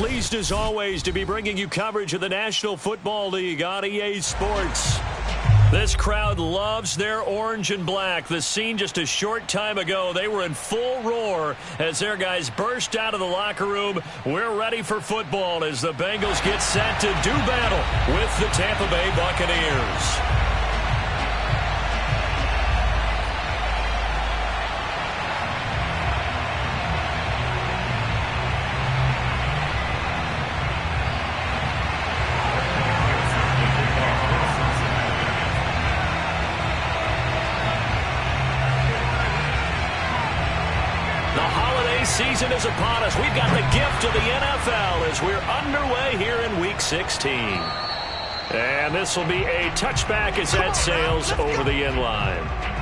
pleased as always to be bringing you coverage of the National Football League on EA Sports. This crowd loves their orange and black. The scene just a short time ago, they were in full roar as their guys burst out of the locker room. We're ready for football as the Bengals get set to do battle with the Tampa Bay Buccaneers. Season is upon us. We've got the gift of the NFL as we're underway here in Week 16. And this will be a touchback as that sails over the end line.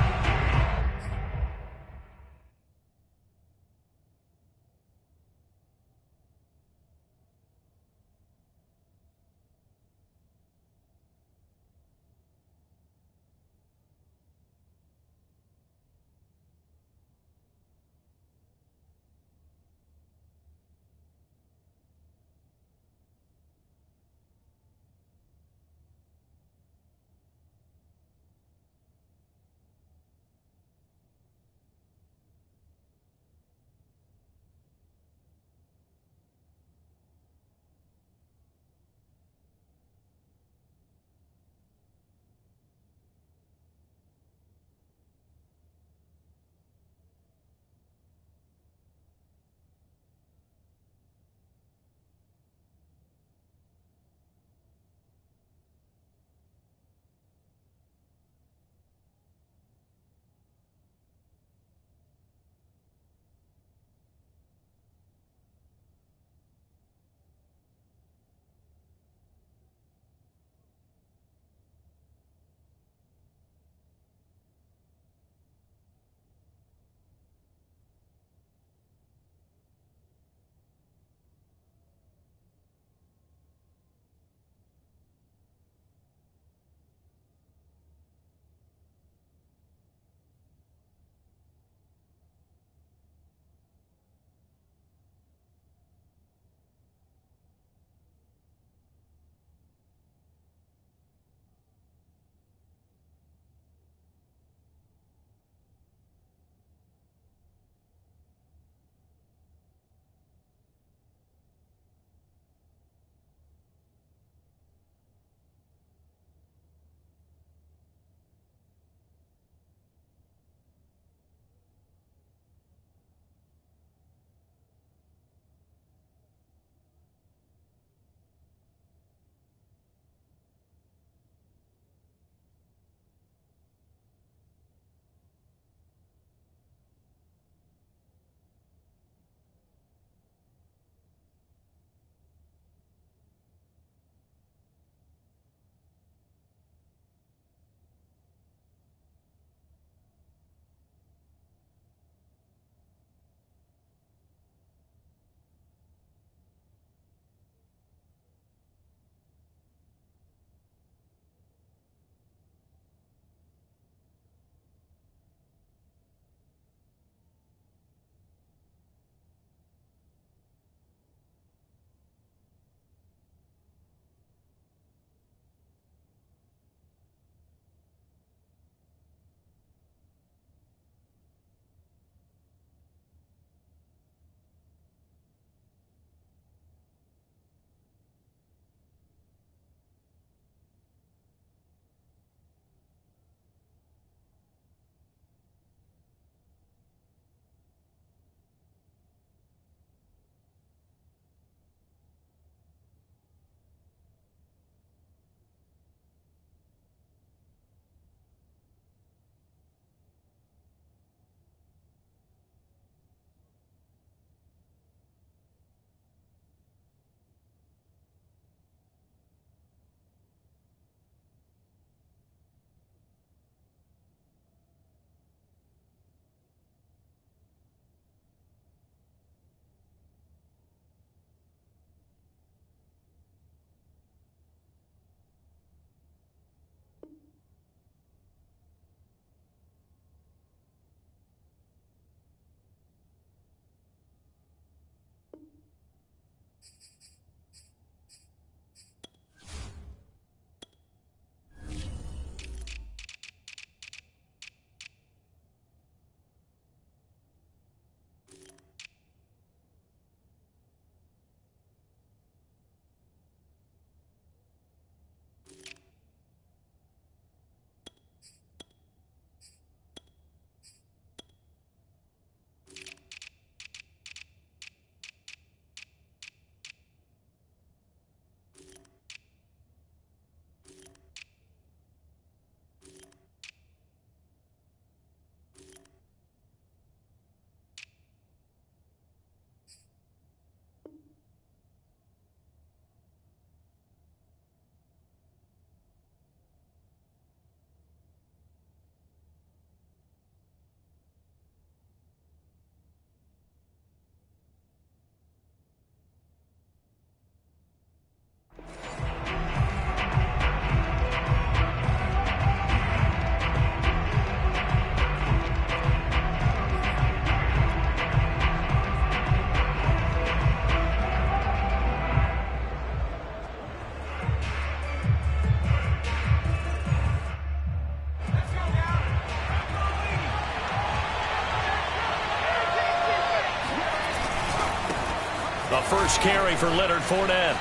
A first carry for Leonard Fournette.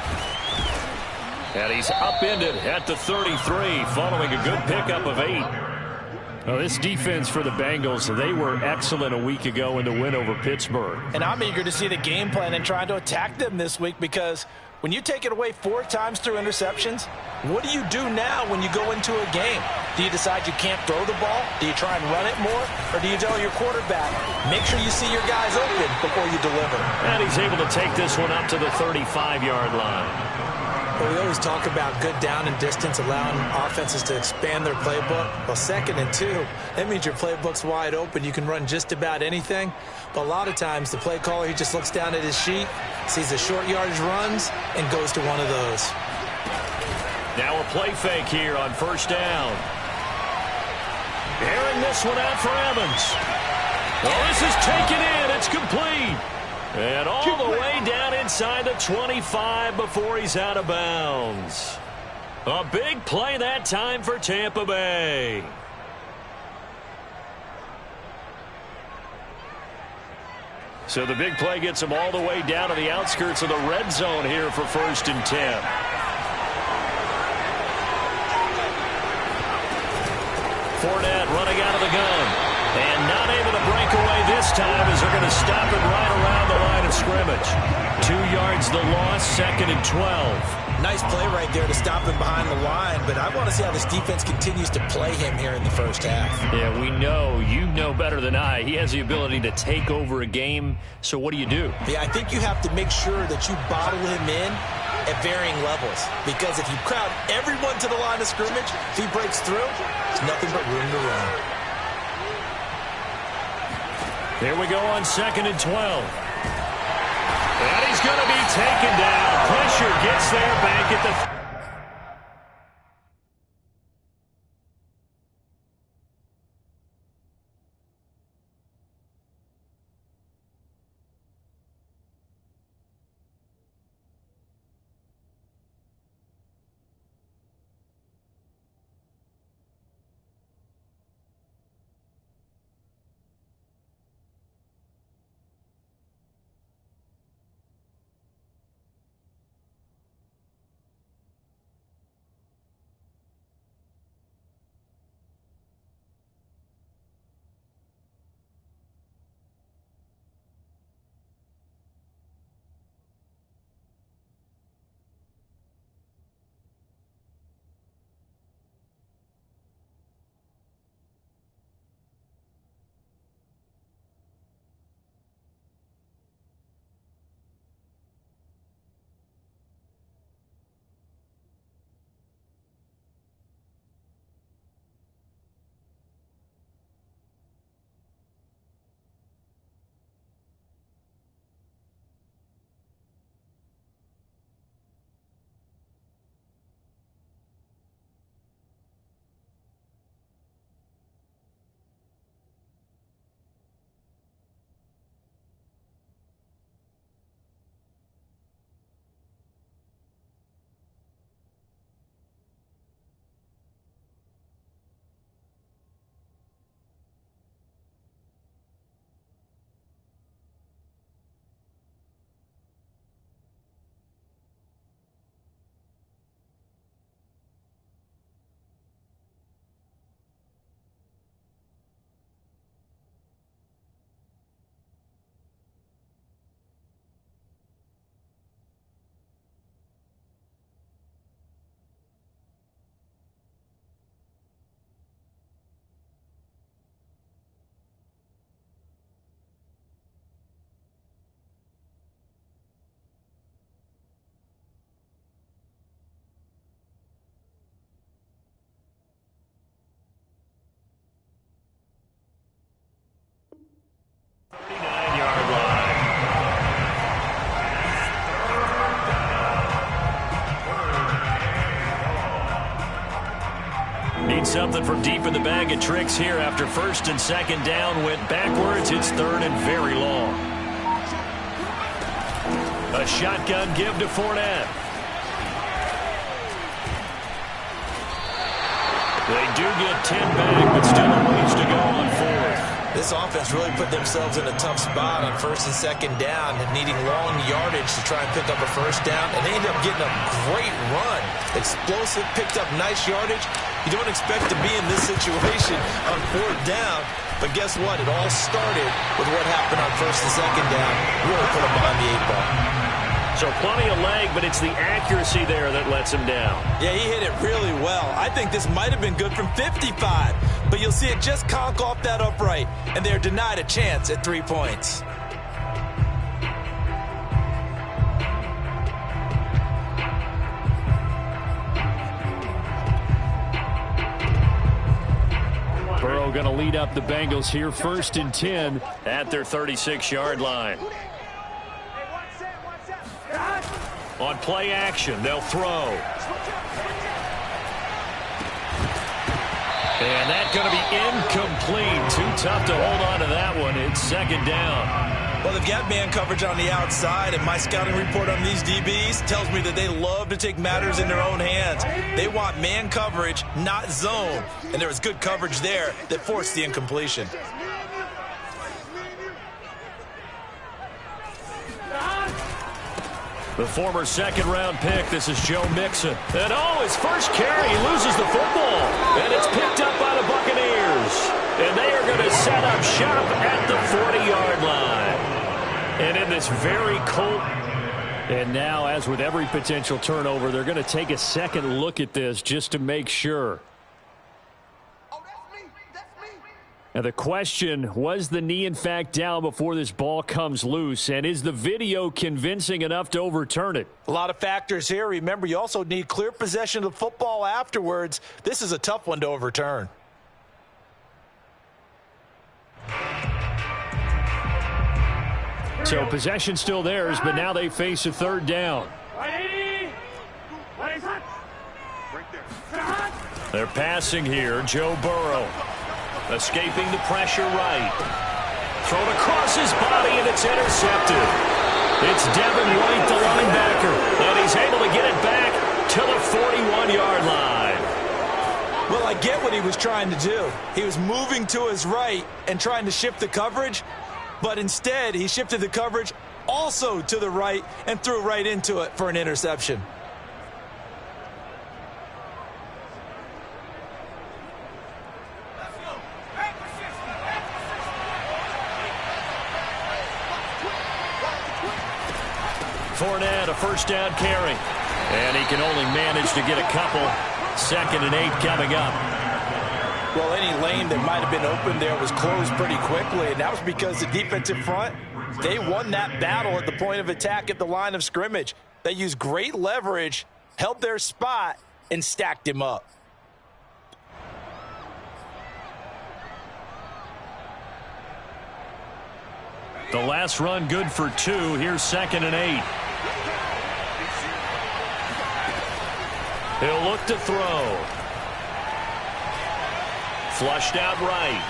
And he's upended at the 33 following a good pickup of 8. Well, this defense for the Bengals, they were excellent a week ago in the win over Pittsburgh. And I'm eager to see the game plan and trying to attack them this week, because when you take it away 4 times through interceptions, what do you do now when you go into a game? Do you decide you can't throw the ball? Do you try and run it more? Or do you tell your quarterback, make sure you see your guys open before you deliver? And he's able to take this one up to the 35-yard line. Well, we always talk about good down and distance, allowing offenses to expand their playbook. Well, 2nd and 2, that means your playbook's wide open. You can run just about anything. But a lot of times, the play caller, he just looks down at his sheet, sees the short yardage runs, and goes to one of those. Now a play fake here on first down. Airing this one out for Evans. Oh, this is taken in. It's complete. And all the way down inside the 25 before he's out of bounds. A big play that time for Tampa Bay. So the big play gets him all the way down to the outskirts of the red zone here for 1st and 10. Fournette running out of the gun. And not able to break away this time, as they're going to stop him right around the line of scrimmage. 2 yards the loss, 2nd and 12. Nice play right there to stop him behind the line, but I want to see how this defense continues to play him here in the first half. Yeah, we know. You know better than I. He has the ability to take over a game, so what do you do? Yeah, I think you have to make sure that you bottle him in at varying levels, because if you crowd everyone to the line of scrimmage, if he breaks through, there's nothing but room to run. Here we go on 2nd and 12. And he's going to be taken down. Pressure gets there back at the... Something from deep in the bag of tricks here after 1st and 2nd down. Went backwards. It's 3rd and very long. A shotgun give to Fournette. They do get 10 back, but still a ways to go on 4th. This offense really put themselves in a tough spot on first and second down and needing long yardage to try and pick up a first down, and they ended up getting a great run. Explosive, picked up nice yardage. You don't expect to be in this situation on fourth down, but guess what? It all started with what happened on first and second down. Really put them behind the 8 ball. So plenty of leg, but it's the accuracy there that lets him down. Yeah, he hit it really well. I think this might have been good from 55, but you'll see it just conk off that upright, and they're denied a chance at 3 points. Burrow going to lead up the Bengals here, 1st and 10 at their 36-yard line. On play action, they'll throw. And that's going to be incomplete. Too tough to hold on to that one. It's 2nd down. Well, they've got man coverage on the outside, and my scouting report on these DBs tells me that they love to take matters in their own hands. They want man coverage, not zone. And there was good coverage there that forced the incompletion. The former 2nd-round pick, this is Joe Mixon. And his first carry, he loses the football. And it's picked up by the Buccaneers. And they are going to set up shop at the 40-yard line. And in this very cold... And now, as with every potential turnover, they're going to take a second look at this just to make sure. Now the question, was the knee in fact down before this ball comes loose? And is the video convincing enough to overturn it? A lot of factors here. Remember, you also need clear possession of the football afterwards. This is a tough one to overturn. So possession still theirs, but now they face a 3rd down. They're passing here. Joe Burrow. Escaping the pressure right. Thrown across his body, and it's intercepted. It's Devin White, the linebacker, and he's able to get it back to the 41-yard line. Well, I get what he was trying to do. He was moving to his right and trying to shift the coverage, but instead he shifted the coverage also to the right and threw right into it for an interception. Fournette, a first down carry. And he can only manage to get a couple. 2nd and 8 coming up. Well, any lane that might have been open there was closed pretty quickly, and that was because the defensive front, they won that battle at the point of attack at the line of scrimmage. They used great leverage, held their spot, and stacked him up. The last run good for 2. Here's 2nd and 8. He'll look to throw. Flushed out right.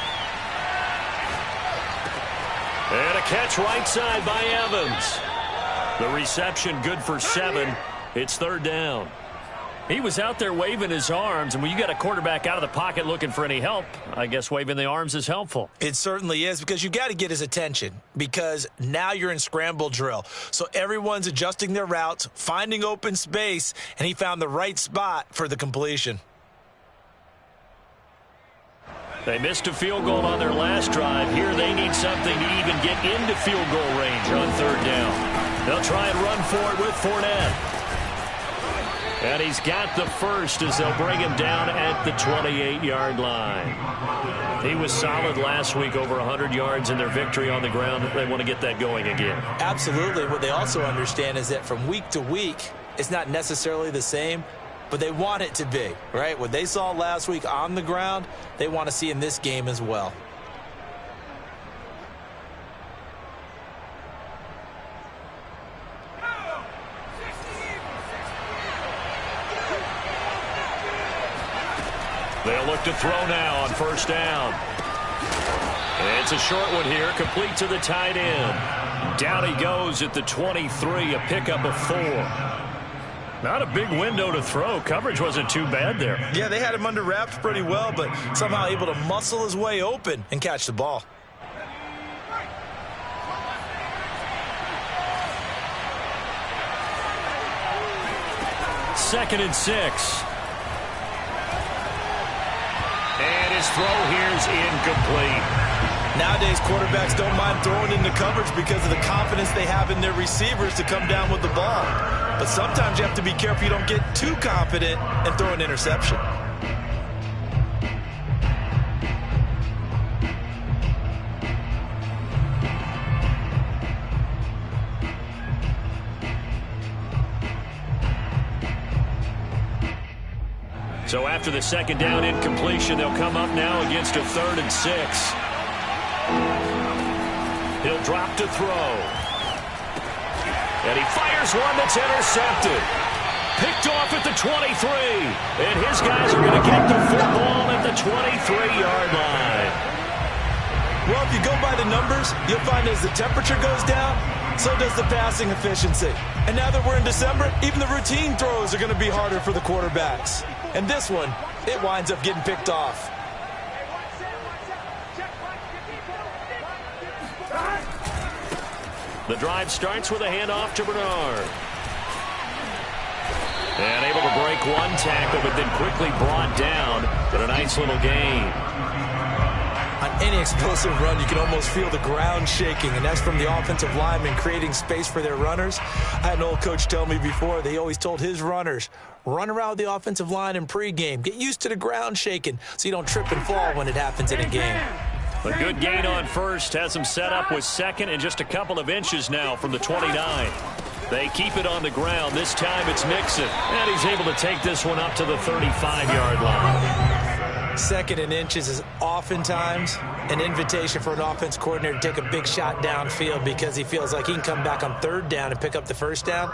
And a catch right side by Evans. The reception good for 7. It's 3rd down. He was out there waving his arms, and when you got a quarterback out of the pocket looking for any help, I guess waving the arms is helpful. It certainly is, because you got to get his attention, because now you're in scramble drill. So everyone's adjusting their routes, finding open space, and he found the right spot for the completion. They missed a field goal on their last drive. Here they need something to even get into field goal range on 3rd down. They'll try and run for it with Fournette. And he's got the first as they'll bring him down at the 28-yard line. He was solid last week, over 100 yards in their victory on the ground. They want to get that going again. Absolutely. What they also understand is that from week to week, it's not necessarily the same, but they want it to be, right? What they saw last week on the ground, they want to see in this game as well. They'll look to throw now on 1st down. It's a short one here, complete to the tight end. Down he goes at the 23, a pickup of 4. Not a big window to throw. Coverage wasn't too bad there. Yeah, they had him under wraps pretty well, but somehow able to muscle his way open and catch the ball. 2nd and 6. And his throw here's incomplete. Nowadays, quarterbacks don't mind throwing into coverage because of the confidence they have in their receivers to come down with the ball. But sometimes you have to be careful you don't get too confident and throw an interception. So after the 2nd down incompletion, they'll come up now against a 3rd and 6. He'll drop to throw. And he fires one that's intercepted. Picked off at the 23. And his guys are going to get the football at the 23-yard line. Well, if you go by the numbers, you'll find as the temperature goes down, so does the passing efficiency. And now that we're in December, even the routine throws are going to be harder for the quarterbacks. And this one, it winds up getting picked off. The drive starts with a handoff to Bernard. And able to break one tackle, but then quickly brought down. But a nice little gain. On any explosive run, you can almost feel the ground shaking, and that's from the offensive linemen creating space for their runners. I had an old coach tell me before, they always told his runners, run around the offensive line in pregame. Get used to the ground shaking so you don't trip and fall when it happens in a game. A good gain on first has him set up with 2nd and just a couple of inches now from the 29. They keep it on the ground. This time it's Mixon, and he's able to take this one up to the 35-yard line. 2nd and inches is oftentimes an invitation for an offense coordinator to take a big shot downfield because he feels like he can come back on 3rd down and pick up the 1st down.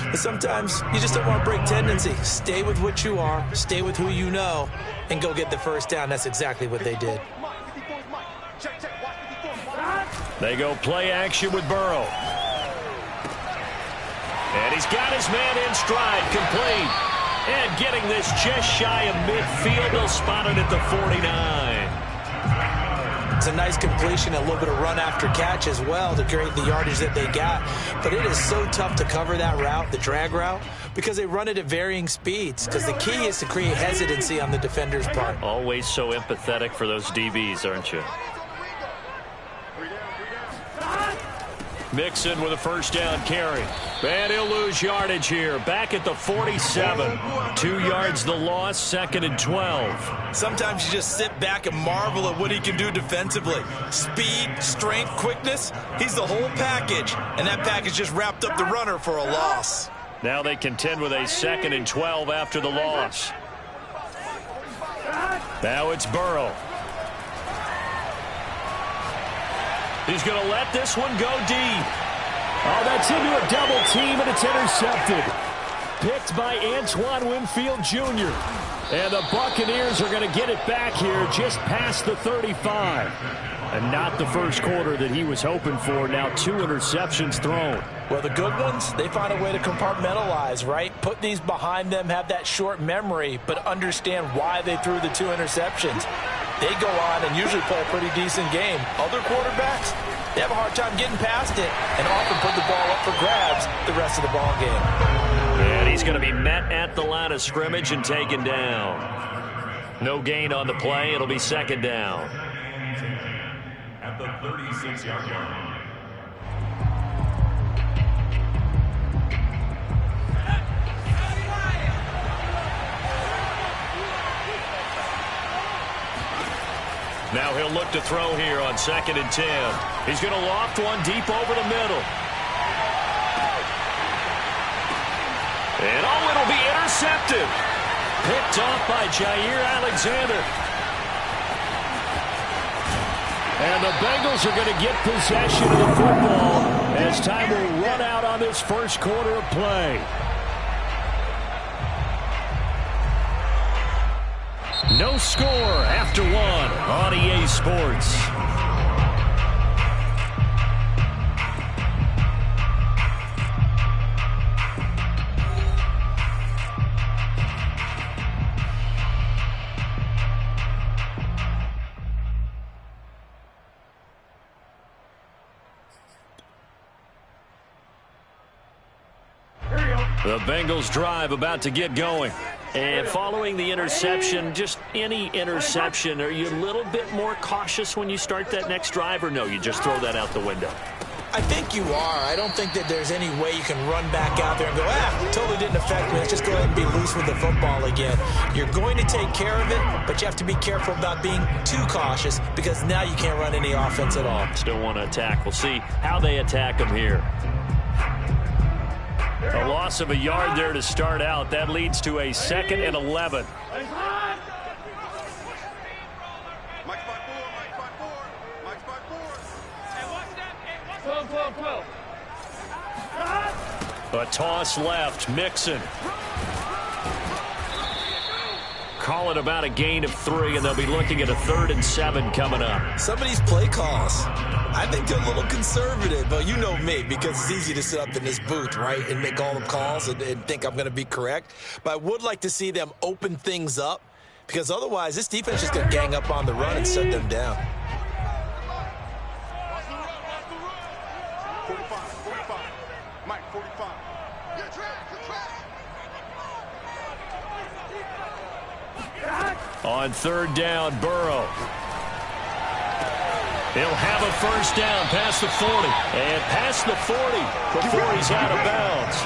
But sometimes you just don't want to break tendency. Stay with what you are, stay with who you know, and go get the 1st down. That's exactly what they did. They go play action with Burrow. And he's got his man in stride, complete. And getting this just shy of midfield, they'll spot it at the 49. It's a nice completion, a little bit of run after catch as well to create the yardage that they got. But it is so tough to cover that route, the drag route, because they run it at varying speeds. Because the key is to create hesitancy on the defender's part. Always so empathetic for those DBs, aren't you? Mixon with a 1st down carry. And he'll lose yardage here. Back at the 47. 2 yards the loss, 2nd and 12. Sometimes you just sit back and marvel at what he can do defensively. Speed, strength, quickness. He's the whole package. And that package just wrapped up the runner for a loss. Now they contend with a 2nd and 12 after the loss. Now it's Burrow. He's going to let this one go deep. Oh, that's into a double team, and it's intercepted. Picked by Antoine Winfield Jr. And the Buccaneers are going to get it back here just past the 35. And not the first quarter that he was hoping for. Now 2 interceptions thrown. Well, the good ones, they find a way to compartmentalize, right? Put these behind them, have that short memory, but understand why they threw the 2 interceptions. They go on and usually play a pretty decent game. Other quarterbacks, they have a hard time getting past it and often put the ball up for grabs the rest of the ball game. And he's going to be met at the line of scrimmage and taken down. No gain on the play. It'll be 2nd down. At the 36-yard line. Now he'll look to throw here on 2nd and 10. He's going to loft one deep over the middle. And it'll be intercepted. Picked off by Jair Alexander. And the Bengals are going to get possession of the football as time will run out on this first quarter of play. No score after 1 on EA Sports. Here you go. The Bengals drive about to get going. And following the interception, just any interception, are you a little bit more cautious when you start that next drive, or no, you just throw that out the window? I think you are. I don't think that there's any way you can run back out there and go, totally didn't affect me. Let's just go ahead and be loose with the football again. You're going to take care of it, but you have to be careful about being too cautious because now you can't run any offense at all. Still want to attack. We'll see how they attack them here. A loss of a yard there to start out. That leads to a 2nd and 11. A toss left. Mixon. Call it about a gain of 3, and they'll be looking at a 3rd and 7 coming up. Some of these play calls, I think they're a little conservative, but you know me, because it's easy to sit up in this booth, right, and make all the calls and think I'm going to be correct. But I would like to see them open things up, because otherwise this defense is going to gang up on the run and shut them down. 45. Mike, 45. Good track. On 3rd down, Burrow. He'll have a 1st down past the 40. And past the 40 before he's out of bounds.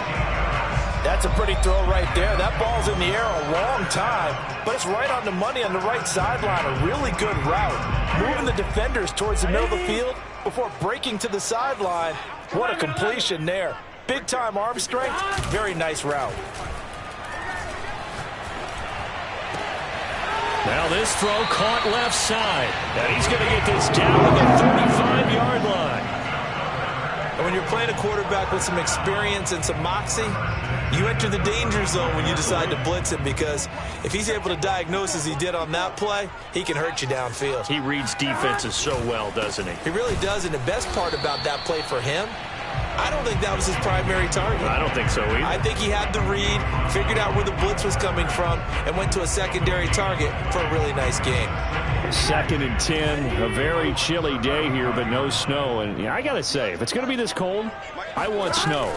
That's a pretty throw right there. That ball's in the air a long time, but it's right on the money on the right sideline. A really good route. Moving the defenders towards the middle of the field before breaking to the sideline. What a completion there. Big-time arm strength. Very nice route. Now this throw caught left side. And he's going to get this down to the 35-yard line. And when you're playing a quarterback with some experience and some moxie, you enter the danger zone when you decide to blitz him, because if he's able to diagnose as he did on that play, he can hurt you downfield. He reads defenses so well, doesn't he? He really does, and the best part about that play for him, I don't think that was his primary target. I don't think so either. I think he had the read, figured out where the blitz was coming from, and went to a secondary target for a really nice game. 2nd and 10, a very chilly day here, but no snow. And I got to say, if it's going to be this cold, I want snow.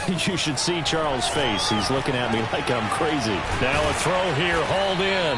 You should see Charles' face. He's looking at me like I'm crazy. Now a throw here, hauled in.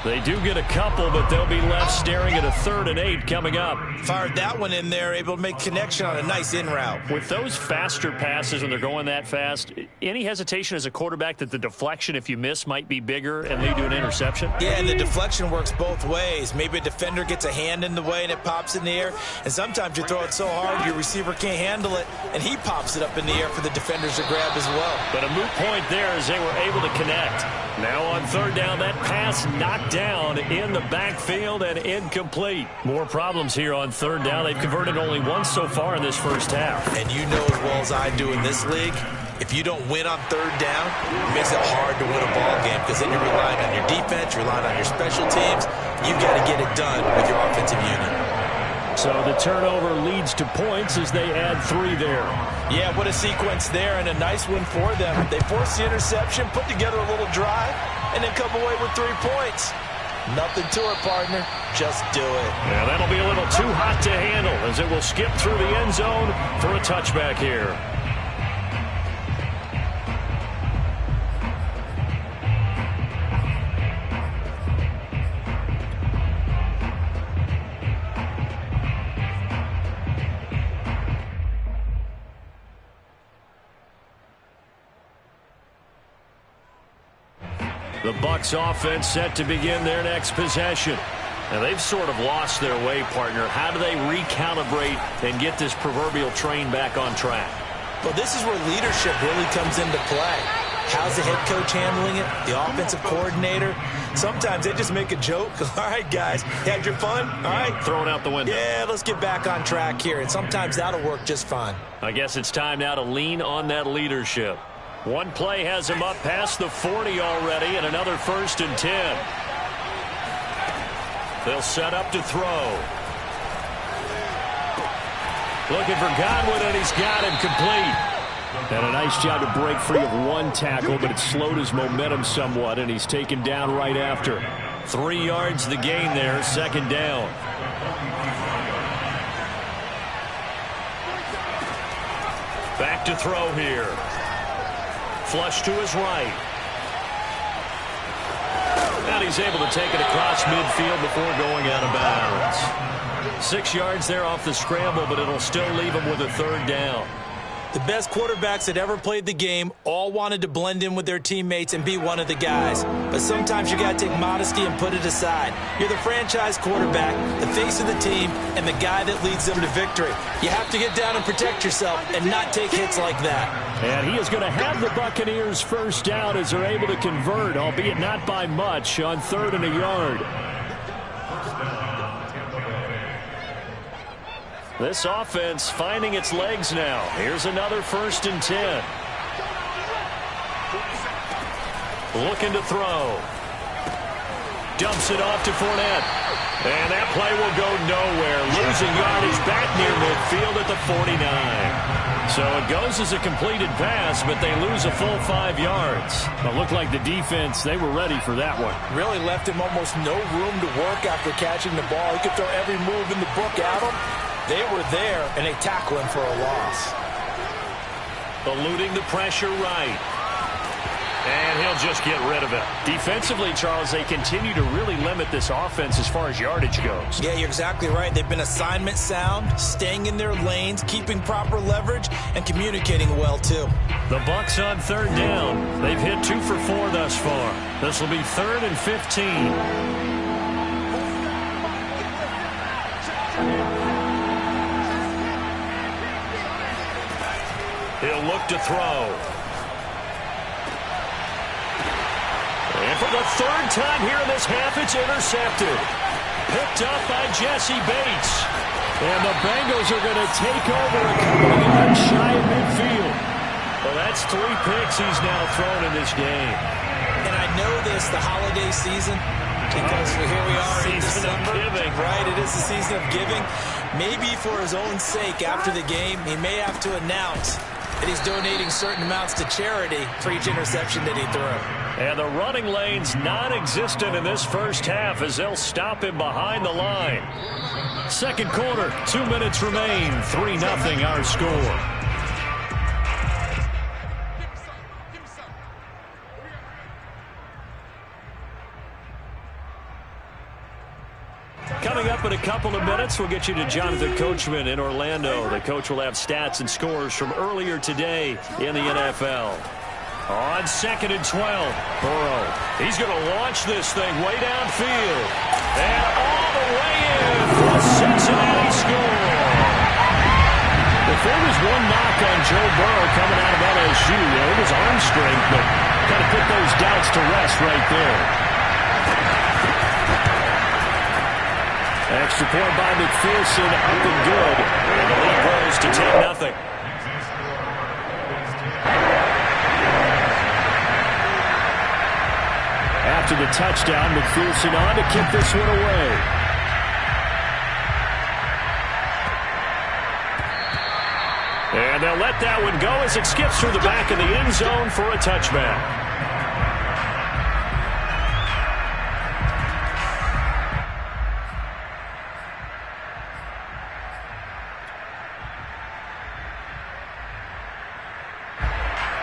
They do get a couple, but they'll be left staring at a 3rd and 8 coming up. Fired that one in there, able to make connection on a nice in route. With those faster passes when they're going that fast, any hesitation as a quarterback that the deflection, if you miss, might be bigger and lead to an interception? Yeah, and the deflection works both ways. Maybe a defender gets a hand in the way and it pops in the air, and sometimes you throw it so hard your receiver can't handle it, and he pops it up in the air for the defenders to grab as well. But a moot point there as they were able to connect. Now on 3rd down, that pass knocked down in the backfield and incomplete. More problems here on 3rd down. They've converted only once so far in this first half. And you know as well as I do in this league, if you don't win on 3rd down, it makes it hard to win a ball game, because then you're relying on your defense, you're relying on your special teams. You've got to get it done with your offensive unit. So the turnover leads to points as they add 3 there. Yeah, what a sequence there, and a nice one for them. They forced the interception, put together a little drive, and then come away with 3 points. Nothing to it, partner. Just do it. Yeah, that'll be a little too hot to handle as it will skip through the end zone for a touchback here. The Bucs offense set to begin their next possession. Now they've sort of lost their way, partner. How do they recalibrate and get this proverbial train back on track? Well, this is where leadership really comes into play. How's the head coach handling it? The offensive coordinator? Sometimes they just make a joke. All right, guys, had your fun? All right. Throwing out the window. Yeah, let's get back on track here. And sometimes that'll work just fine. I guess it's time now to lean on that leadership. One play has him up past the 40 already, and another 1st and 10. They'll set up to throw. Looking for Godwin, and he's got him complete. And a nice job to break free of one tackle, but it slowed his momentum somewhat, and he's taken down right after. 3 yards the gain there, 2nd down. Back to throw here. Flush to his right. And he's able to take it across midfield before going out of bounds. 6 yards there off the scramble, but it'll still leave him with a third down. The best quarterbacks that ever played the game all wanted to blend in with their teammates and be one of the guys. But sometimes you got to take modesty and put it aside. You're the franchise quarterback, the face of the team, and the guy that leads them to victory. You have to get down and protect yourself and not take hits like that. And he is going to have the Buccaneers first down as they're able to convert, albeit not by much, on 3rd and a yard. This offense finding its legs now. Here's another 1st and 10. Looking to throw. Dumps it off to Fournette. And that play will go nowhere. Losing yardage back near midfield at the 49. So it goes as a completed pass, but they lose a full 5 yards. It looked like the defense, they were ready for that one. Really left him almost no room to work after catching the ball. He could throw every move in the book at him. They were there, and they tackle him for a loss. Eluding the pressure right. And he'll just get rid of it. Defensively, Charles, they continue to really limit this offense as far as yardage goes. Yeah, you're exactly right. They've been assignment sound, staying in their lanes, keeping proper leverage, and communicating well, too. The Bucs on 3rd down. They've hit 2 for 4 thus far. This will be 3rd and 15. He'll look to throw. And for the 3rd time here in this half, it's intercepted. Picked up by Jesse Bates. And the Bengals are going to take over a couple of yards shy of midfield. Well, that's 3 picks he's now thrown in this game. And I know this, the holiday season, because here we are in December. Giving. Right, it is the season of giving. Maybe for his own sake after the game, he may have to announce that he's donating certain amounts to charity for each interception that he threw. And the running lane's non-existent in this first half as they'll stop him behind the line. 2nd quarter, 2 minutes remain, 3-0 our score. Coming up in a couple of minutes, we'll get you to Jonathan Coachman in Orlando. The coach will have stats and scores from earlier today in the NFL. On 2nd and 12, Burrow. He's going to launch this thing way downfield. And all the way in for a Cincinnati score. If there was one knock on Joe Burrow coming out of LSU, it was arm strength, but kind of put those doubts to rest right there. Extra point by McPherson, up and good. And the lead grows to 10-0. After the touchdown, McPherson on to kick this one away. And they'll let that one go as it skips through the back of the end zone for a touchback.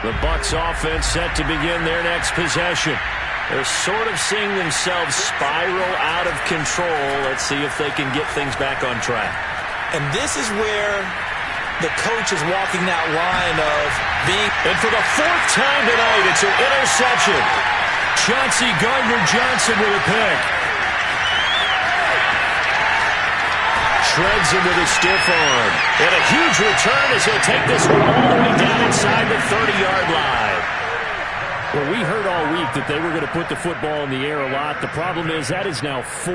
The Bucs offense set to begin their next possession. They're sort of seeing themselves spiral out of control. Let's see if they can get things back on track. And this is where the coach is walking that line of being... And for the 4th time tonight, it's an interception. Chauncey Gardner-Johnson with a pick. Shreds him with a stiff arm. And a huge return as he'll take this one all the way down inside the 30-yard line. Well, we heard all week that they were going to put the football in the air a lot. The problem is that is now 4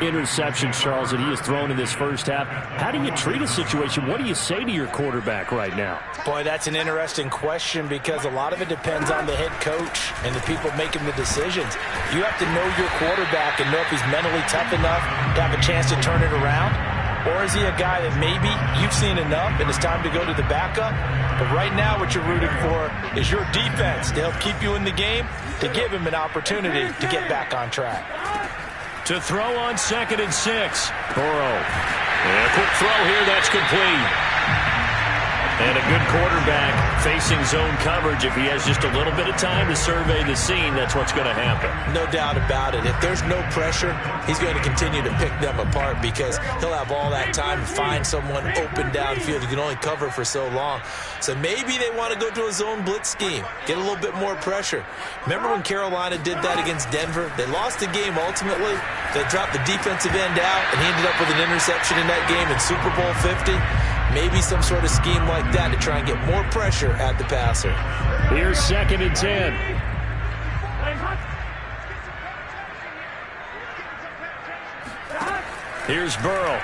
interceptions, Charles, that he has thrown in this first half. How do you treat a situation? What do you say to your quarterback right now? Boy, that's an interesting question because a lot of it depends on the head coach and the people making the decisions. You have to know your quarterback and know if he's mentally tough enough to have a chance to turn it around. Or is he a guy that maybe you've seen enough and it's time to go to the backup? But right now what you're rooting for is your defense to help keep you in the game, to give him an opportunity to get back on track. To throw on 2nd and 6. Burrow. And a quick throw here, that's complete. And a good quarterback facing zone coverage. If he has just a little bit of time to survey the scene, that's what's going to happen. No doubt about it. If there's no pressure, he's going to continue to pick them apart because he'll have all that time to find someone open downfield. You can only cover for so long. So maybe they want to go to a zone blitz scheme, get a little bit more pressure. Remember when Carolina did that against Denver? They lost the game ultimately. They dropped the defensive end out, and he ended up with an interception in that game in Super Bowl 50. Maybe some sort of scheme like that to try and get more pressure at the passer. Here's 2nd and 10. Here's Burrow.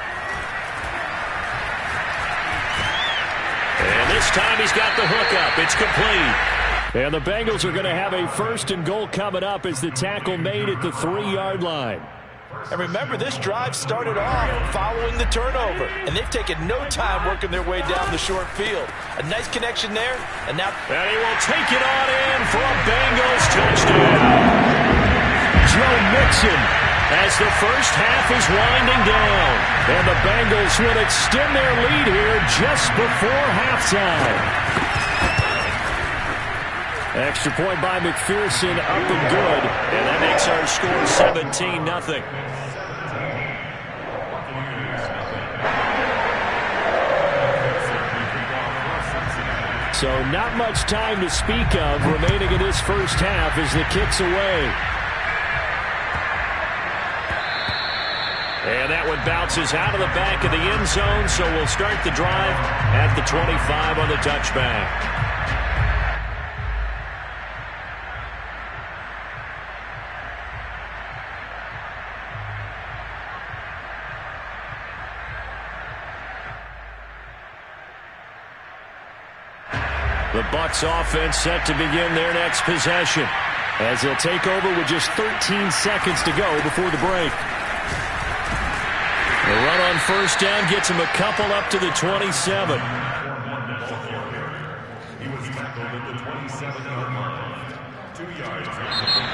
And this time he's got the hook up. It's complete. And the Bengals are going to have a 1st and goal coming up as the tackle made at the 3-yard line. And remember, this drive started off following the turnover, and they've taken no time working their way down the short field. A nice connection there, and now... And he will take it on in for a Bengals touchdown. Joe Mixon, as the first half is winding down. And the Bengals will extend their lead here just before halftime. Extra point by McPherson, up and good. And that makes our score 17-0. So not much time to speak of remaining in this first half as the kick's away. And that one bounces out of the back of the end zone, so we'll start the drive at the 25 on the touchback. The Bucs offense set to begin their next possession, as they'll take over with just 13 seconds to go before the break. The run on first down gets him a couple up to the 27.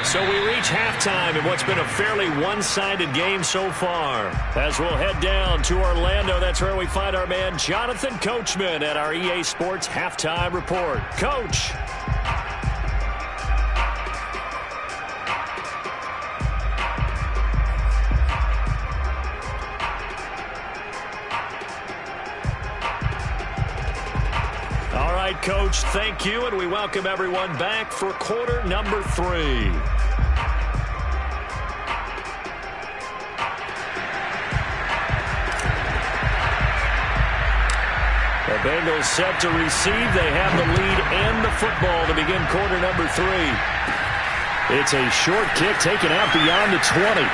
So we reach halftime in what's been a fairly one-sided game so far. As we'll head down to Orlando, that's where we find our man Jonathan Coachman at our EA Sports Halftime Report. Coach. All right, Coach, thank you, and we welcome everyone back for quarter number 3. The Bengals set to receive. They have the lead and the football to begin quarter number 3. It's a short kick taken out beyond the 20.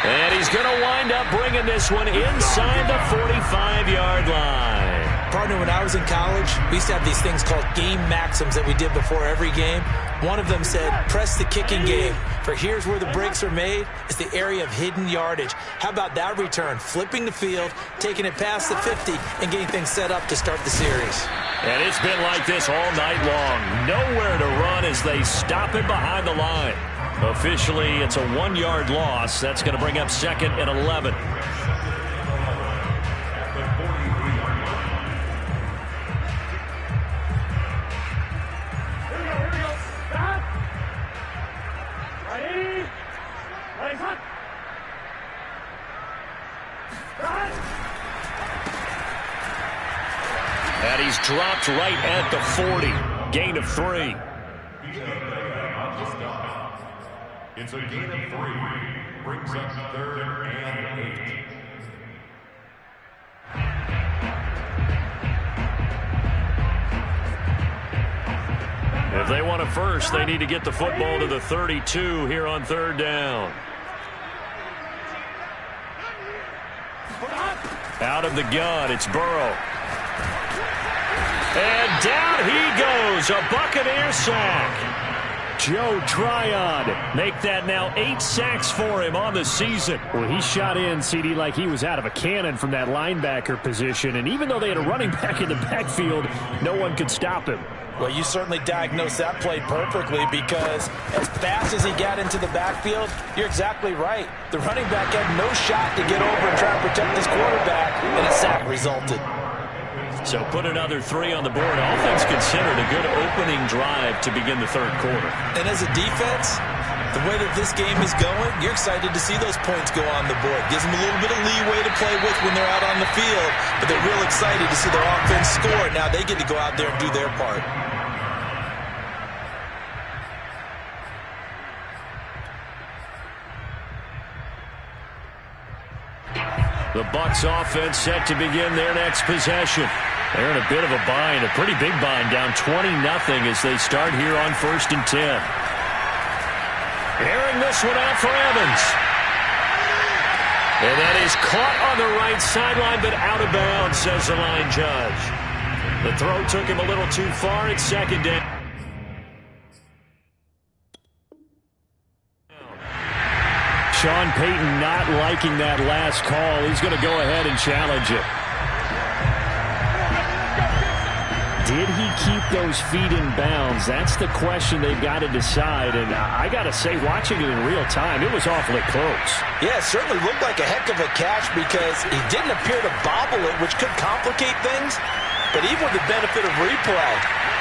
And he's going to wind up bringing this one inside the 45-yard line. Partner, when I was in college, we used to have these things called game maxims that we did before every game. One of them said, press the kicking game. For here's where the breaks are made. It's the area of hidden yardage. How about that return? Flipping the field, taking it past the 50, and getting things set up to start the series. And it's been like this all night long. Nowhere to run as they stop it behind the line. Officially, it's a 1-yard loss. That's going to bring up 2nd and 11. And he's dropped right at the 40. Gain of 3. It's a gain of 3. Brings up 3rd and 8. If they want a first, they need to get the football to the 32 here on 3rd down. Out of the gun, it's Burrow. And down he goes, a Buccaneer sack. Joe Tryon, make that now 8 sacks for him on the season. Well, he shot in, CD, like he was out of a cannon from that linebacker position. And even though they had a running back in the backfield, no one could stop him. Well, you certainly diagnosed that play perfectly because as fast as he got into the backfield, you're exactly right. The running back had no shot to get over and try to protect his quarterback, and a sack resulted. So put another 3 on the board. All things considered, a good opening drive to begin the third quarter. And as a defense, the way that this game is going, you're excited to see those points go on the board. Gives them a little bit of leeway to play with when they're out on the field, but they're real excited to see their offense score. Now they get to go out there and do their part. The Bucs offense set to begin their next possession. They're in a bit of a bind, a pretty big bind, down 20-0 as they start here on 1st and 10. Airing this one out for Evans. And that is caught on the right sideline, but out of bounds, says the line judge. The throw took him a little too far. It's 2nd down. Sean Payton not liking that last call. He's going to go ahead and challenge it. Did he keep those feet in bounds? That's the question they've got to decide. And I got to say, watching it in real time, it was awfully close. Yeah, it certainly looked like a heck of a catch because he didn't appear to bobble it, which could complicate things. But even with the benefit of replay,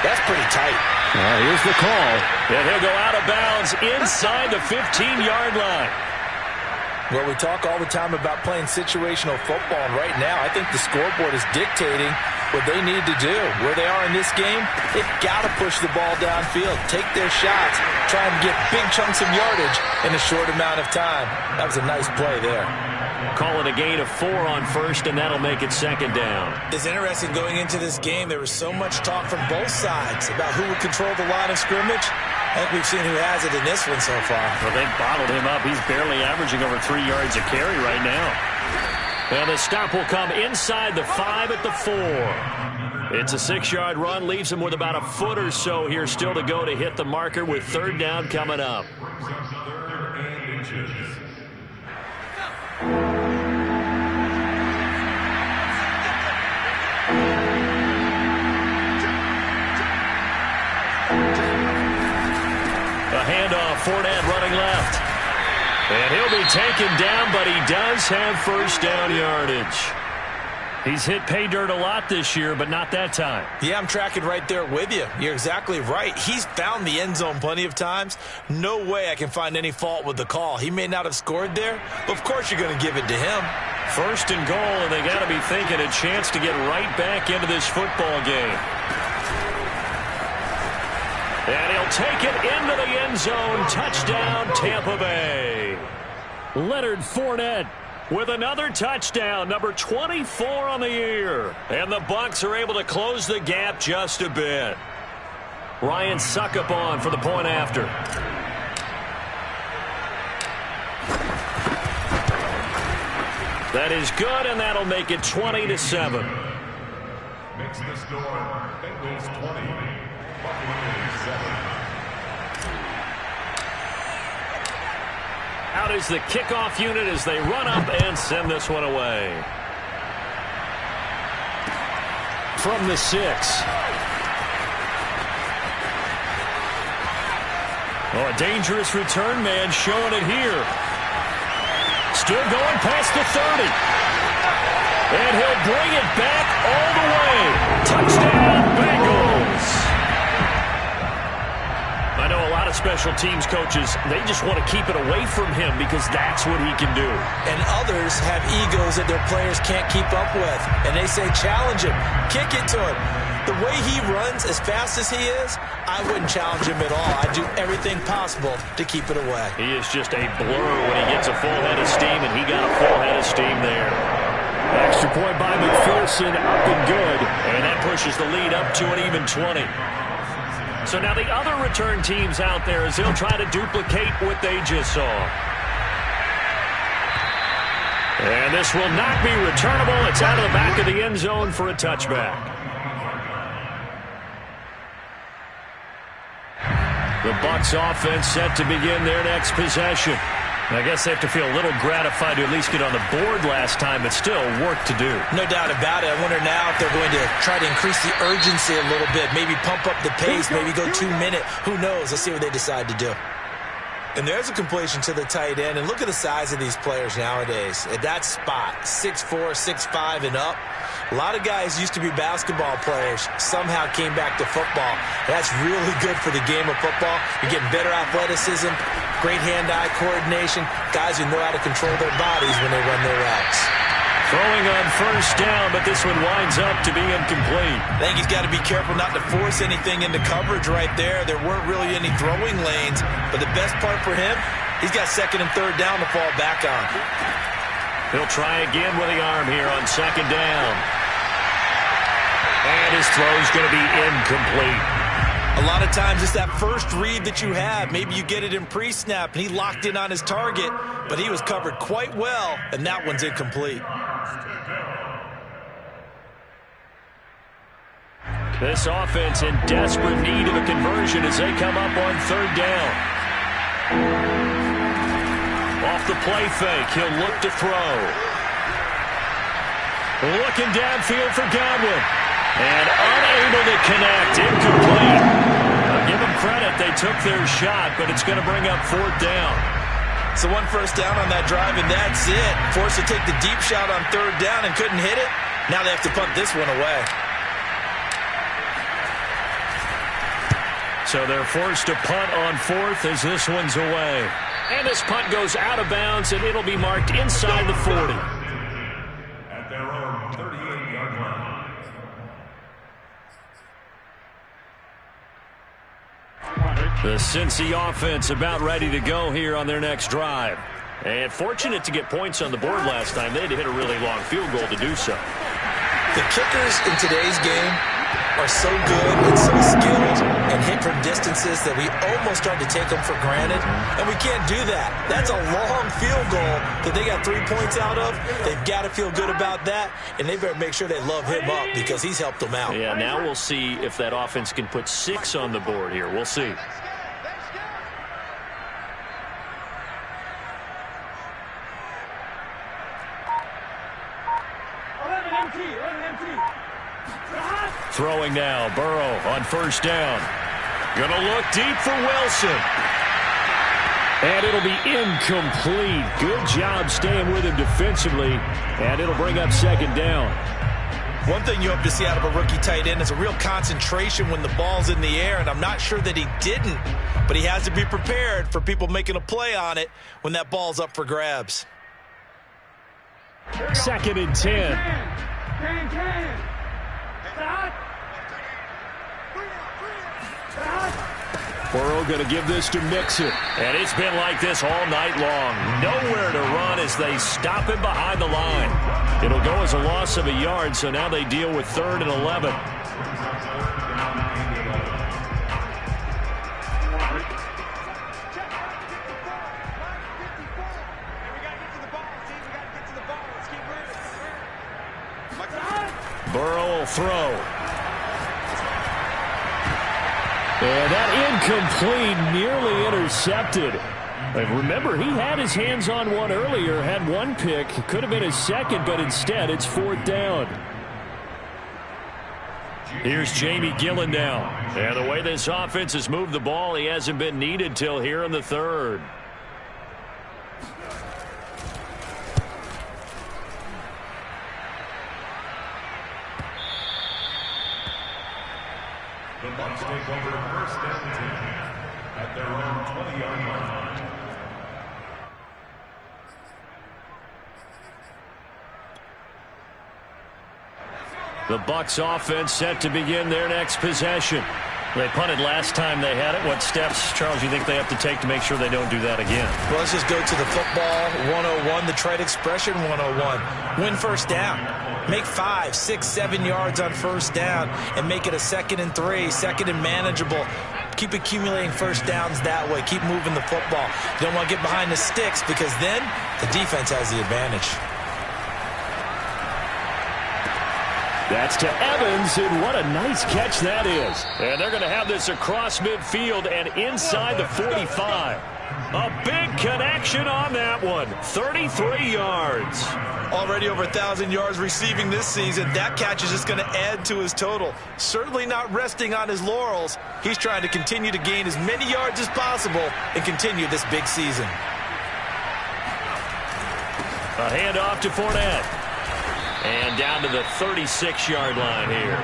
that's pretty tight. Here's the call. And he'll go out of bounds inside the 15-yard line. Well, we talk all the time about playing situational football, and right now I think the scoreboard is dictating what they need to do. Where they are in this game, they've got to push the ball downfield, take their shots, try and get big chunks of yardage in a short amount of time. That was a nice play there. Call it a gain of 4 on 1st, and that'll make it 2nd down. It's interesting going into this game. There was so much talk from both sides about who would control the line of scrimmage. I think we've seen who has it in this one so far. Well, they've bottled him up. He's barely averaging over 3 yards a carry right now. And the stop will come inside the 5 at the 4. It's a 6-yard run. Leaves him with about a foot or so here still to go to hit the marker with 3rd down coming up. A handoff, Fournette running left. And he'll be taken down, but he does have 1st down yardage. He's hit pay dirt a lot this year, but not that time. Yeah, I'm tracking right there with you. You're exactly right. He's found the end zone plenty of times. No way I can find any fault with the call. He may not have scored there, but of course you're going to give it to him. 1st and goal, and they got to be thinking a chance to get right back into this football game. And he'll take it into the end zone. Touchdown, Tampa Bay. Leonard Fournette with another touchdown, number 24 on the year. And the Bucs are able to close the gap just a bit. Ryan Suckup on for the point after. That is good, and that'll make it 20-7. Makes the score Bengals 20, Buccaneers 7. Out is the kickoff unit as they run up and send this one away. From the 6. Oh, a dangerous return man showing it here. Still going past the 30. And he'll bring it back all the way. Touchdown, Bengals. I know a lot of special teams coaches, they just want to keep it away from him because that's what he can do. And others have egos that their players can't keep up with. And they say, challenge him, kick it to him. The way he runs as fast as he is, I wouldn't challenge him at all. I'd do everything possible to keep it away. He is just a blur when he gets a full head of steam, and he got a full head of steam there. Extra point by McPherson, up and good. And that pushes the lead up to an even 20. So now the other return teams out there as they'll try to duplicate what they just saw. And this will not be returnable. It's out of the back of the end zone for a touchback. The Bucs offense set to begin their next possession. I guess they have to feel a little gratified to at least get on the board last time, but still work to do. No doubt about it. I wonder now if they're going to try to increase the urgency a little bit, maybe pump up the pace, maybe go 2-minute. Who knows? Let's see what they decide to do. And there's a completion to the tight end. And look at the size of these players nowadays. At that spot, 6'4", 6'5", and up. A lot of guys used to be basketball players, somehow came back to football. That's really good for the game of football. You're getting better athleticism, great hand-eye coordination, guys who know how to control their bodies when they run their routes. Throwing on first down, but this one winds up to be incomplete. I think he's got to be careful not to force anything into coverage right there. There weren't really any throwing lanes, but the best part for him, he's got second and third down to fall back on. He'll try again with the arm here on second down. And his throw's going to be incomplete. A lot of times it's that first read that you have. Maybe you get it in pre-snap, and he locked in on his target, but he was covered quite well, and that one's incomplete. This offense in desperate need of a conversion as they come up on third down. Off the play fake, he'll look to throw. Looking downfield for Godwin. And unable to connect, incomplete. I'll give them credit, they took their shot, but it's going to bring up fourth down. So one first down on that drive, and that's it. Forced to take the deep shot on third down and couldn't hit it. Now they have to punt this one away. So they're forced to punt on fourth as this one's away. And this punt goes out of bounds, and it'll be marked inside the 40. At their own 38-yard line. The Cincy offense about ready to go here on their next drive. And fortunate to get points on the board last time. They had to hit a really long field goal to do so. The kickers in today's game are so good and so skilled and hit from distances that we almost start to take them for granted, and we can't do that. That's a long field goal that they got 3 points out of. They've got to feel good about that, and they better make sure they love him up because he's helped them out. Yeah, now we'll see if that offense can put 6 on the board here. We'll see. Throwing now, Burrow on first down. Gonna look deep for Wilson. And it'll be incomplete. Good job staying with him defensively. And it'll bring up second down. One thing you hope to see out of a rookie tight end is a real concentration when the ball's in the air, and I'm not sure that he didn't, but he has to be prepared for people making a play on it when that ball's up for grabs. Second and 10. Burrow going to give this to Mixon. And it's been like this all night long. Nowhere to run as they stop him behind the line. It'll go as a loss of a yard, so now they deal with 3rd and 11. Burrow will throw. And that incomplete, nearly intercepted. Remember, he had his hands on one earlier, had one pick. Could have been his second, but instead it's 4th down. Here's Jamie Gillen now. And the way this offense has moved the ball, he hasn't been needed till here in the 3rd. The Bucs take over first down 10 at their own 20-yard line. The Bucs offense set to begin their next possession. They punted last time they had it. What steps, Charles, you think they have to take to make sure they don't do that again? Well, let's just go to the football 101, the trade expression 101. Win first down. Make 5, 6, 7 yards on first down and make it a 2nd and 3, 2nd and manageable. Keep accumulating first downs that way. Keep moving the football. You don't want to get behind the sticks because then the defense has the advantage. That's to Evans, and what a nice catch that is. And they're going to have this across midfield and inside the 45. A big connection on that one. 33 yards. Already over 1,000 yards receiving this season. That catch is just going to add to his total. Certainly not resting on his laurels. He's trying to continue to gain as many yards as possible and continue this big season. A handoff to Fournette. And down to the 36-yard line here.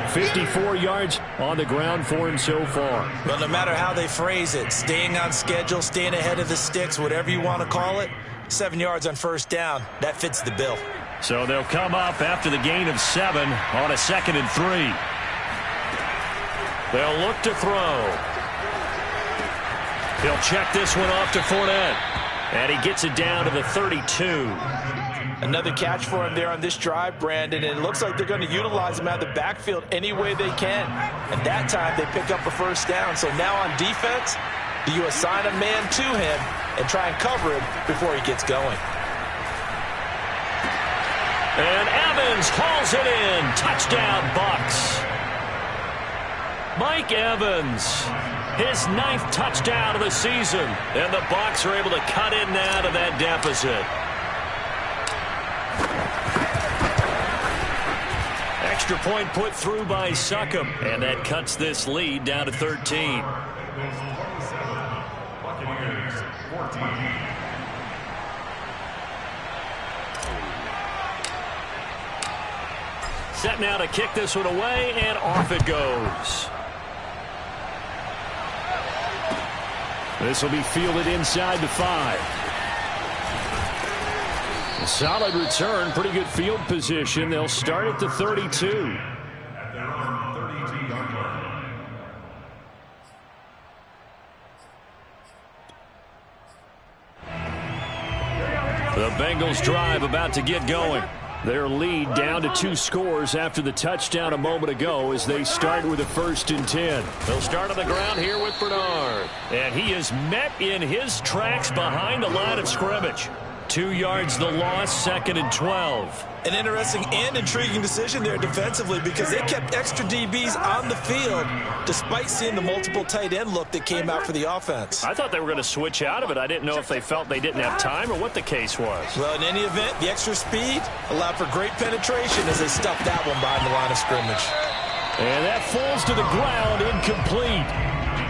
54 yards on the ground for him so far. Well, no matter how they phrase it, staying on schedule, staying ahead of the sticks, whatever you want to call it, 7 yards on first down, that fits the bill. So they'll come up after the gain of 7 on a 2nd and 3. They'll look to throw. He'll check this one off to Fournette. And he gets it down to the 32. Another catch for him there on this drive, Brandon, and it looks like they're going to utilize him out of the backfield any way they can. And that time they pick up a first down. So now on defense, do you assign a man to him and try and cover him before he gets going? And Evans hauls it in. Touchdown, Bucs. Mike Evans, his 9th touchdown of the season. And the Bucs are able to cut in now to that deficit. Extra point put through by Succop, and that cuts this lead down to 13. Buccaneers 14. Set now to kick this one away, and off it goes. This will be fielded inside the 5. A solid return, pretty good field position. They'll start at the 32. At their own 32-yard line. The Bengals drive about to get going. Their lead down to 2 scores after the touchdown a moment ago as they start with a 1st and 10. They'll start on the ground here with Bernard. And he is met in his tracks behind the line of scrimmage. 2 yards the loss, 2nd and 12. An interesting and intriguing decision there defensively because they kept extra DBs on the field despite seeing the multiple tight end look that came out for the offense. I thought they were going to switch out of it. I didn't know if they felt they didn't have time or what the case was. Well, in any event, the extra speed allowed for great penetration as they stuffed that one behind the line of scrimmage. And that falls to the ground, incomplete.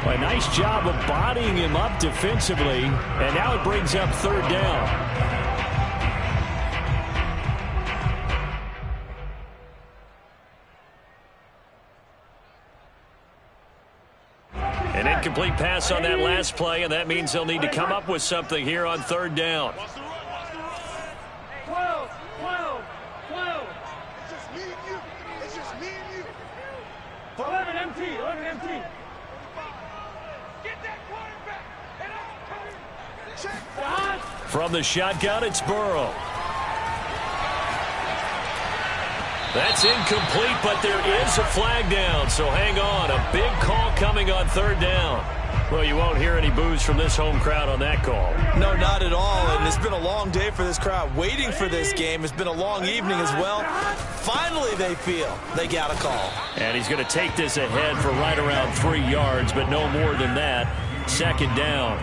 A nice job of bodying him up defensively, and now it brings up 3rd down. An incomplete pass on that last play, and that means they'll need to come up with something here on 3rd down. 12. It's just me and you. It's just me and you. 11 MT. Get that quarterback. And I'm coming. Check. From the shotgun, it's Burrow. That's incomplete, but there is a flag down, so hang on. A big call coming on 3rd down. Well, you won't hear any boos from this home crowd on that call. No, not at all, and it's been a long day for this crowd waiting for this game. It's been a long evening as well. Finally, they feel they got a call. And he's going to take this ahead for right around 3 yards, but no more than that. 2nd down.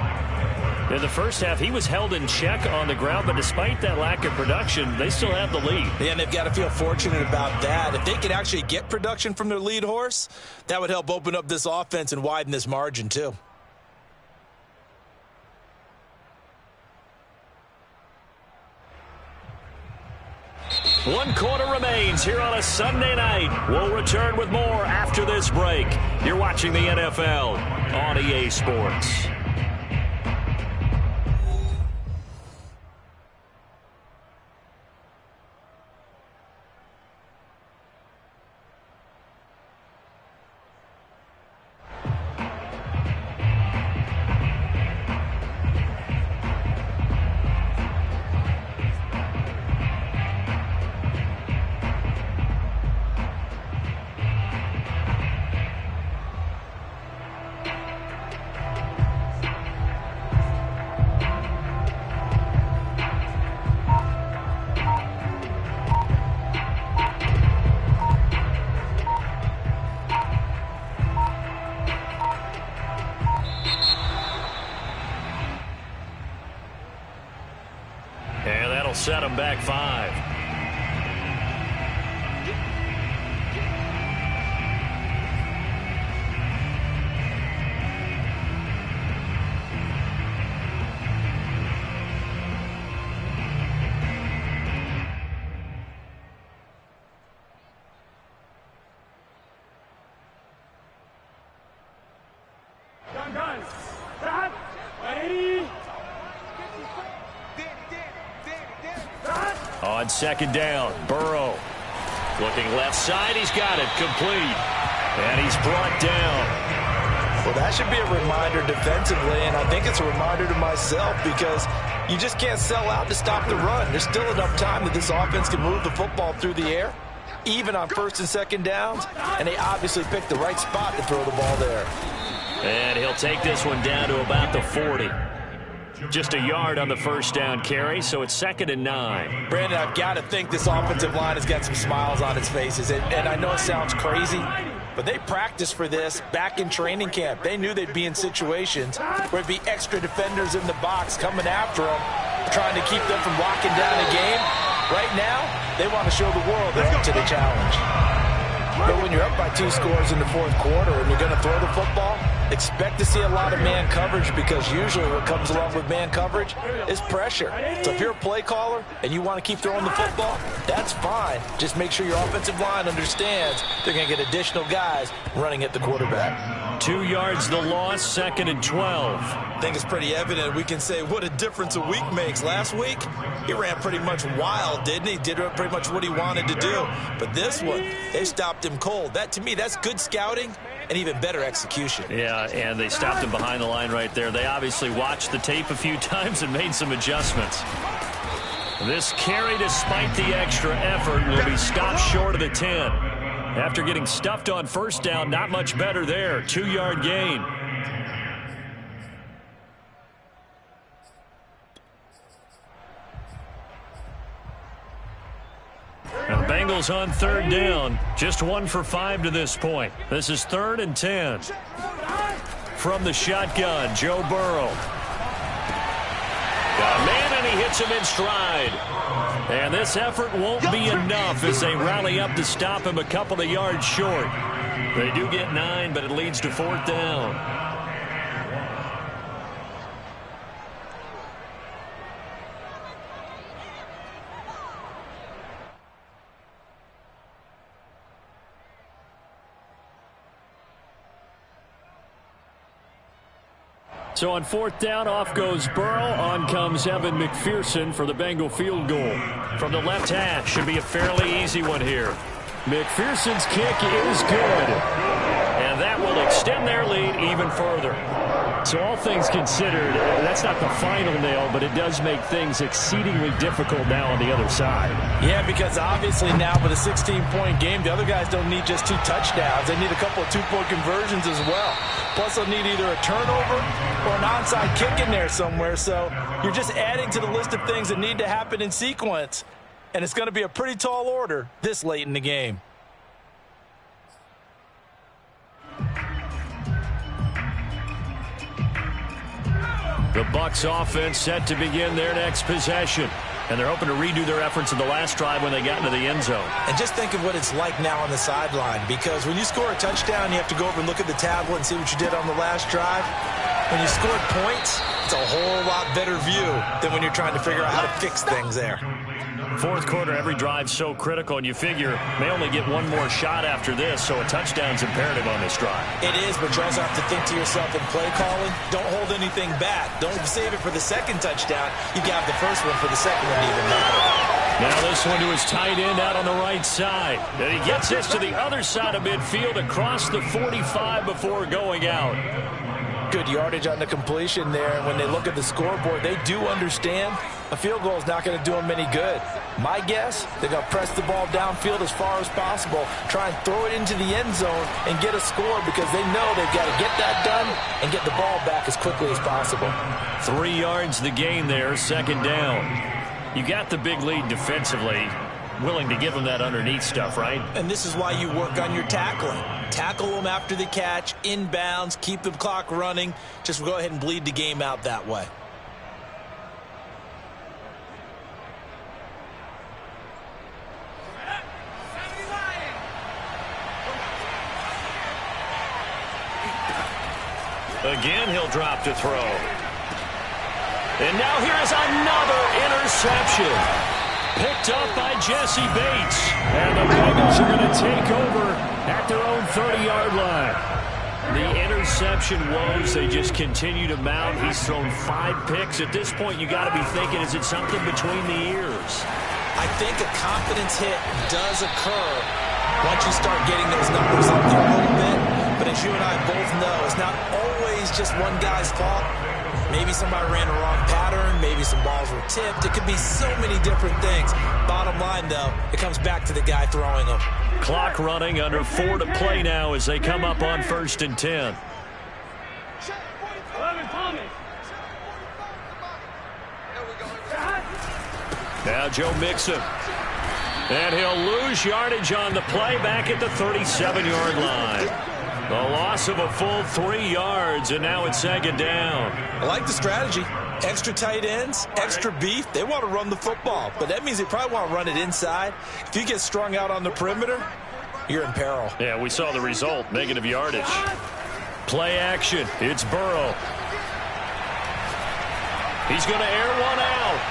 In the first half, he was held in check on the ground, but despite that lack of production, they still have the lead. Yeah, and they've got to feel fortunate about that. If they could actually get production from their lead horse, that would help open up this offense and widen this margin too. One quarter remains here on a Sunday night. We'll return with more after this break. You're watching the NFL on EA Sports. set them back 5. On second down, Burrow looking left side. He's got it complete, and he's brought down. Well, that should be a reminder defensively, and I think it's a reminder to myself because you just can't sell out to stop the run. There's still enough time that this offense can move the football through the air, even on first and second downs, and they obviously picked the right spot to throw the ball there. And he'll take this one down to about the 40. Just a yard on the first down carry, so it's 2nd and 9. Brandon, I've got to think this offensive line has got some smiles on its faces. And I know it sounds crazy, but they practiced for this back in training camp. They knew they'd be in situations where it'd be extra defenders in the box coming after them, trying to keep them from locking down a game. Right now, they want to show the world they're up to the challenge. But when you're up by 2 scores in the 4th quarter and you're going to throw the football, expect to see a lot of man coverage because usually what comes along with man coverage is pressure. So if you're a play caller and you want to keep throwing the football, that's fine. Just make sure your offensive line understands they're going to get additional guys running at the quarterback. 2 yards the loss, 2nd and 12. I think it's pretty evident we can say what a difference a week makes. Last week, he ran pretty much wild, didn't he? Did pretty much what he wanted to do. But this one, they stopped him cold. That, to me, that's good scouting and even better execution. Yeah, and they stopped him behind the line right there. They obviously watched the tape a few times and made some adjustments. This carry, despite the extra effort, will be stopped short of the 10. After getting stuffed on first down, not much better there. 2-yard gain. And the Bengals on 3rd down. Just 1 for 5 to this point. This is 3rd and 10. From the shotgun, Joe Burrow. Got a man, and he hits him in stride. And this effort won't be enough as they rally up to stop him a couple of yards short. They do get 9, but it leads to 4th down. So on 4th down, off goes Burrow. On comes Evan McPherson for the Bengal field goal. From the left hash, should be a fairly easy one here. McPherson's kick is good. And that will extend their lead even further. So all things considered, that's not the final nail, but it does make things exceedingly difficult now on the other side. Yeah, because obviously now with a 16-point game, the other guys don't need just 2 touchdowns. They need a couple of 2-point conversions as well. Plus they'll need either a turnover or an onside kick in there somewhere. So you're just adding to the list of things that need to happen in sequence. And it's going to be a pretty tall order this late in the game. The Bucs offense set to begin their next possession. And they're hoping to redo their efforts in the last drive when they got into the end zone. And just think of what it's like now on the sideline, because when you score a touchdown, you have to go over and look at the tablet and see what you did on the last drive. When you scored points, it's a whole lot better view than when you're trying to figure out how to fix things there. 4th quarter, every drive's so critical, and you figure they only get 1 more shot after this, so a touchdown's imperative on this drive. It is, but you also have to think to yourself in play calling, don't hold anything back. Don't save it for the second touchdown. You got the first one for the second one to even matter. Now this one to his tight end out on the right side. And he gets this to the other side of midfield across the 45 before going out. Good yardage on the completion there. And when they look at the scoreboard, they do understand a field goal is not going to do them any good. My guess, they're going to press the ball downfield as far as possible, try and throw it into the end zone and get a score because they know they've got to get that done and get the ball back as quickly as possible. 3 yards the gain there, 2nd down. You got the big lead defensively. Willing to give them that underneath stuff, right? And this is why you work on your tackling. Tackle them after the catch, inbounds, keep the clock running. Just go ahead and bleed the game out that way. Again, he'll drop to throw. And now here is another interception. Picked up by Jesse Bates. And the Bengals are going to take over at their own 30-yard line. The interception woes, they just continue to mount. He's thrown 5 picks. At this point, you got to be thinking, is it something between the ears? I think a confidence hit does occur once you start getting those numbers up there a little bit. But as you and I both know, it's not always just one guy's fault. Maybe somebody ran a wrong pattern. Maybe some balls were tipped. It could be so many different things. Bottom line, though, it comes back to the guy throwing them. Clock running, under 4 to play now as they come up on 1st and 10. Now Joe Mixon. And he'll lose yardage on the play back at the 37-yard line. The loss of a full 3 yards, and now it's 2nd down. I like the strategy. Extra tight ends, extra beef. They want to run the football, but that means they probably want to run it inside. If you get strung out on the perimeter, you're in peril. Yeah, we saw the result, negative yardage. Play action. It's Burrow. He's going to air one out.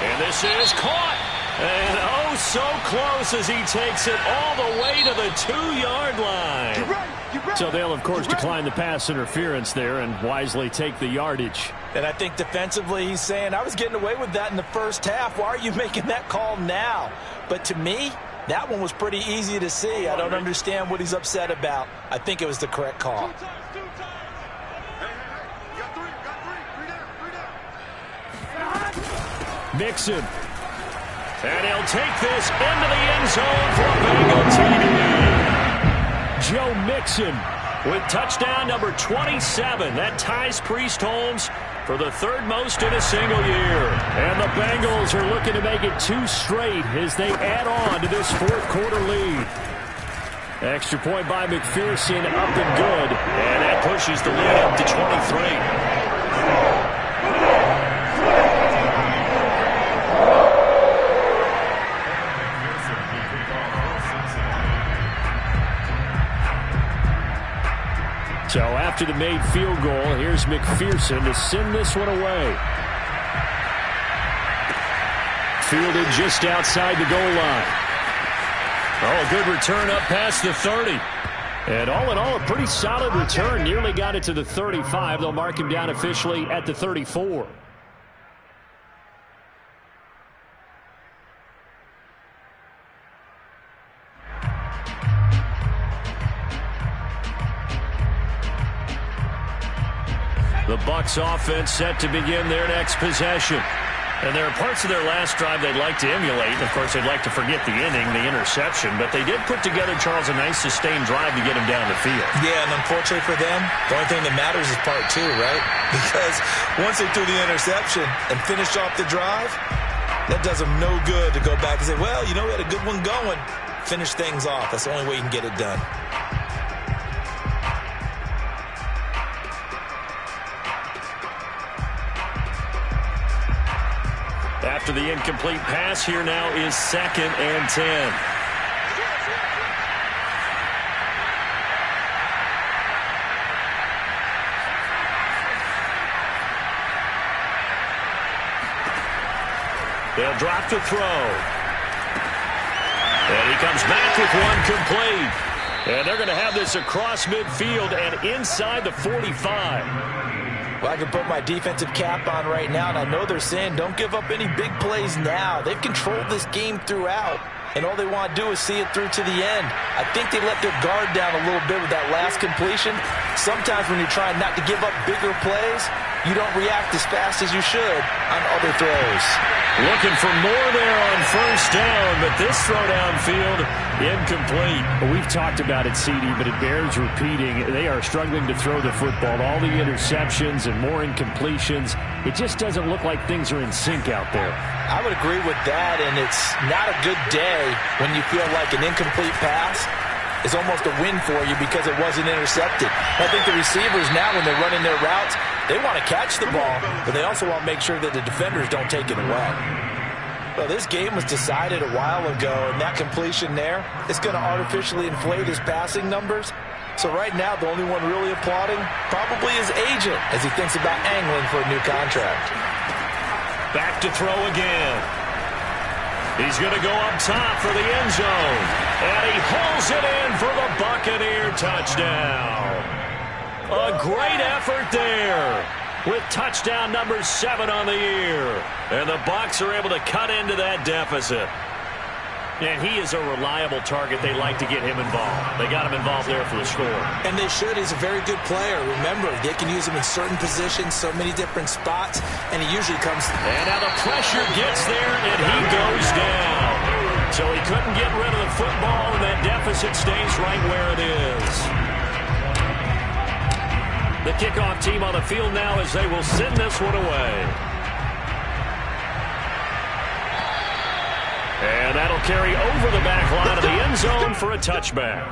And this is caught. And oh, so close as he takes it all the way to the 2-yard line. So they'll, of course, decline the pass interference there and wisely take the yardage. And I think defensively he's saying, I was getting away with that in the first half. Why are you making that call now? But to me, that one was pretty easy to see. I don't understand what he's upset about. I think it was the correct call. Mixon. And he'll take this into the end zone for a Bengal TD. Joe Mixon with touchdown number 27. That ties Priest Holmes for the 3rd most in a single year. And the Bengals are looking to make it 2 straight as they add on to this 4th quarter lead. Extra point by McPherson, up and good. And that pushes the lead up to 23. So after the made field goal, here's McPherson to send this one away. Fielded just outside the goal line. Oh, a good return up past the 30. And all in all, a pretty solid return. Nearly got it to the 35. They'll mark him down officially at the 34. The Bucs offense set to begin their next possession. And there are parts of their last drive they'd like to emulate. Of course, they'd like to forget the inning, the interception. But they did put together, Charles, a nice sustained drive to get him down the field. Yeah, and unfortunately for them, the only thing that matters is part 2, right? Because once they threw the interception and finished off the drive, that does them no good to go back and say, well, you know, we had a good one going. Finish things off. That's the only way you can get it done. After the incomplete pass, here now is 2nd and 10. They'll drop to throw. And he comes back with one complete. And they're going to have this across midfield and inside the 45. Well, I can put my defensive cap on right now, and I know they're saying don't give up any big plays now. They've controlled this game throughout, and all they want to do is see it through to the end. I think they let their guard down a little bit with that last completion. Sometimes when you're trying not to give up bigger plays, you don't react as fast as you should on other throws. Looking for more there on 1st down, but this throw downfield incomplete. Well, we've talked about it, CD, but it bears repeating. They are struggling to throw the football. All the interceptions and more incompletions. It just doesn't look like things are in sync out there. I would agree with that, and it's not a good day when you feel like an incomplete pass is almost a win for you because it wasn't intercepted. I think the receivers now, when they're running their routes, they want to catch the ball, but they also want to make sure that the defenders don't take it away. Well, this game was decided a while ago, and that completion there is going to artificially inflate his passing numbers. So right now, the only one really applauding probably his agent as he thinks about angling for a new contract. Back to throw again. He's going to go up top for the end zone. And he hauls it in for the Buccaneer touchdown. A great effort there with touchdown number 7 on the year. And the Bucs are able to cut into that deficit. And he is a reliable target. They like to get him involved. They got him involved there for the score. And they should. He's a very good player. Remember, they can use him in certain positions, so many different spots, and he usually comes. And now the pressure gets there, and he goes down. So he couldn't get rid of the football, and that deficit stays right where it is. The kickoff team on the field now as they will send this one away. And that'll carry over the back line of the end zone for a touchback.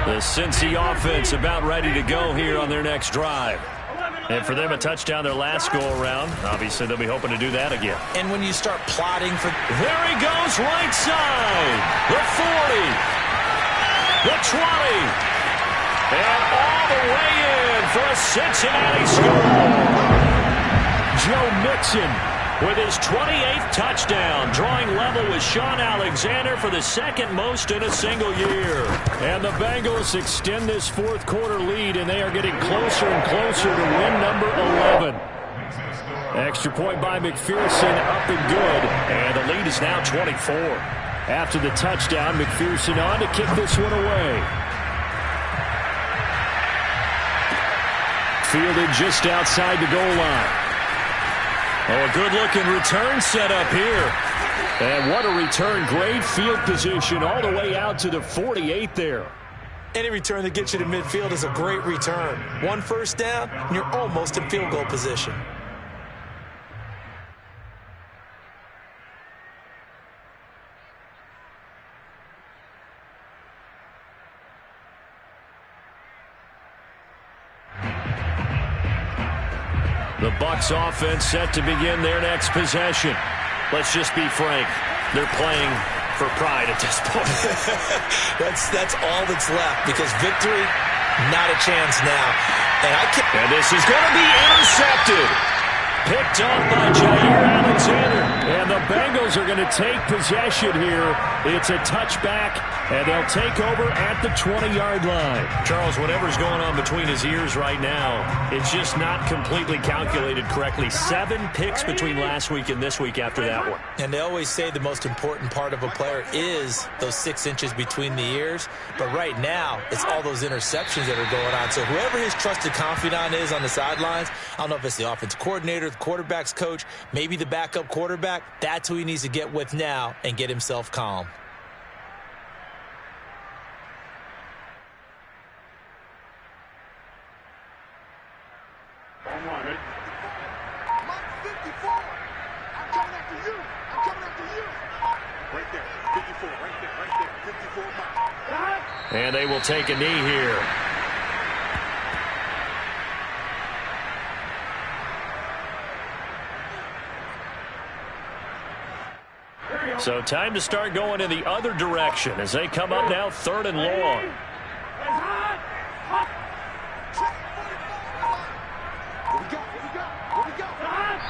The Cincy offense about ready to go here on their next drive. And for them, a touchdown their last go-around. Obviously, they'll be hoping to do that again. And when you start plotting for... There he goes, right side. The 40. The 20. And all the way in for a Cincinnati score. Joe Mixon with his 28th touchdown, drawing level with Sean Alexander for the second most in a single year. And the Bengals extend this fourth quarter lead, and they are getting closer and closer to win number 11. Extra point by McPherson, up and good, and the lead is now 24. After the touchdown, McPherson on to kick this one away. Fielded just outside the goal line. Oh, a good-looking return set up here. And what a return. Great field position all the way out to the 48 there. Any return that gets you to midfield is a great return. One first down, and you're almost in field goal position. The Bucs offense set to begin their next possession. Let's just be frank. They're playing for pride at this point. That's all that's left, because victory, not a chance now. And this is going to be intercepted. Picked up by Jair Alexander. And the Bengals are going to take possession here. It's a touchback, and they'll take over at the 20-yard line. Charles, whatever's going on between his ears right now, it's just not completely calculated correctly. 7 picks between last week and this week after that one. And they always say the most important part of a player is those 6 inches between the ears. But right now, it's all those interceptions that are going on. So whoever his trusted confidant is on the sidelines, I don't know if it's the offensive coordinator, the quarterback's coach, maybe the backup quarterback, that's who he needs to get with now and get himself calm. And they will take a knee here. So time to start going in the other direction as they come up now 3rd and long.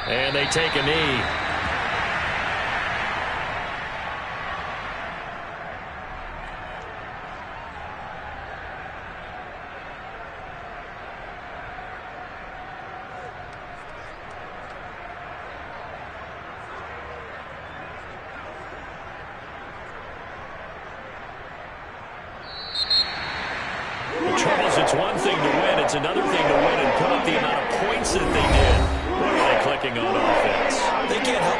And they take a knee. It's one thing to win, it's another thing to win and put up the amount of points that they did. What are they clicking on offense? They can't help